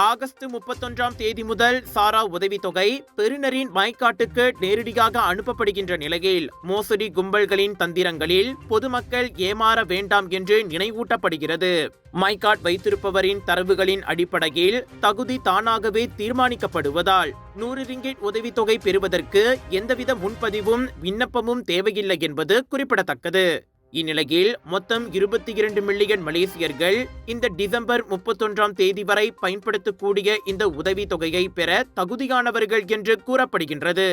August 31ஆம் தேதி முதல் சாரா உதவித்தொகை பெறுநரின் மைக்காட்டுக்கு நேரடியாக அனுப்பப்படுகின்ற நிலையில் மோசடி கும்பல்களின் தந்திரங்களில் பொதுமக்கள் ஏமாற வேண்டாம் என்று நினைவூட்டப்படுகிறது. மைக்காட் வைத்திருப்பவரின் தரவுகளின் அடிப்படையில் தகுதி தானாகவே தீர்மானிக்கப்படுவதால் 100 ரிங்கிட் உதவித்தொகை பெறுவதற்கு எந்தவித முன்பதிவும் விண்ணப்பமும் தேவையில்லை என்பது குறிப்பிடத்தக்கது. இந்நிலையில் மொத்தம் 22 மில்லியன் மலேசியர்கள் இந்த டிசம்பர் 31ஆம் தேதி வரை பயன்படுத்தக்கூடிய இந்த உதவித்தொகையை பெற தகுதியானவர்கள் என்று கூறப்படுகின்றது.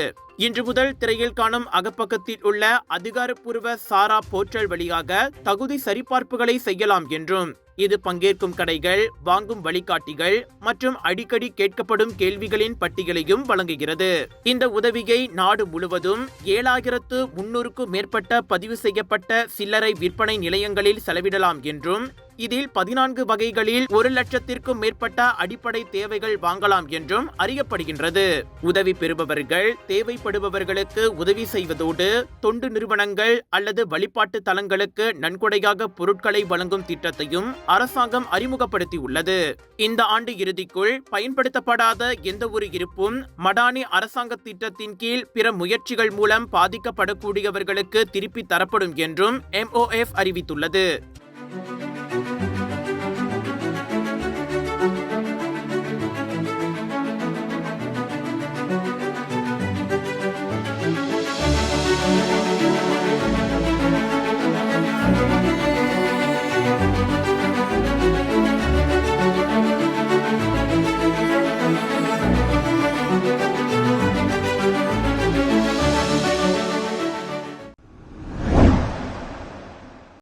இன்று முதல் திரையில் காணும் அகப்பக்கத்தில் உள்ள அதிகாரப்பூர்வ சாரா போர்ட்டல் வழியாக தகுதி சரிபார்ப்புகளை செய்யலாம் என்றும் இது பங்கேற்கும் கடைகள், வாங்கும் வழிகாட்டிகள் மற்றும் அடிக்கடி கேட்கப்படும் கேள்விகளின் பட்டியலையும் வழங்குகிறது. இந்த உதவியை நாடு முழுவதும் 7300க்கும் மேற்பட்ட பதிவு செய்யப்பட்ட சில்லறை விற்பனை நிலையங்களில் செலவிடலாம் என்றும் இதில் 14 வகைகளில் 1 லட்சத்திற்கும் மேற்பட்ட அடிப்படை தேவைகள் வாங்கலாம் என்றும் அறியப்படுகின்றது. உதவி பெறுபவர்கள் தேவைப்படுபவர்களுக்கு உதவி செய்வதோடு தொண்டு நிறுவனங்கள் அல்லது வழிபாட்டு தலங்களுக்கு நன்கொடையாக பொருட்களை வழங்கும் திட்டத்தையும் அரசாங்கம் அறிமுகப்படுத்தியுள்ளது. இந்த ஆண்டு இறுதிக்குள் பயன்படுத்தப்படாத எந்த ஒரு இருப்பும் மடானி அரசாங்க திட்டத்தின் கீழ் பிற முயற்சிகள் மூலம் பாதிக்கப்படக்கூடியவர்களுக்கு திருப்பி தரப்படும் என்றும் MOF அறிவித்துள்ளது.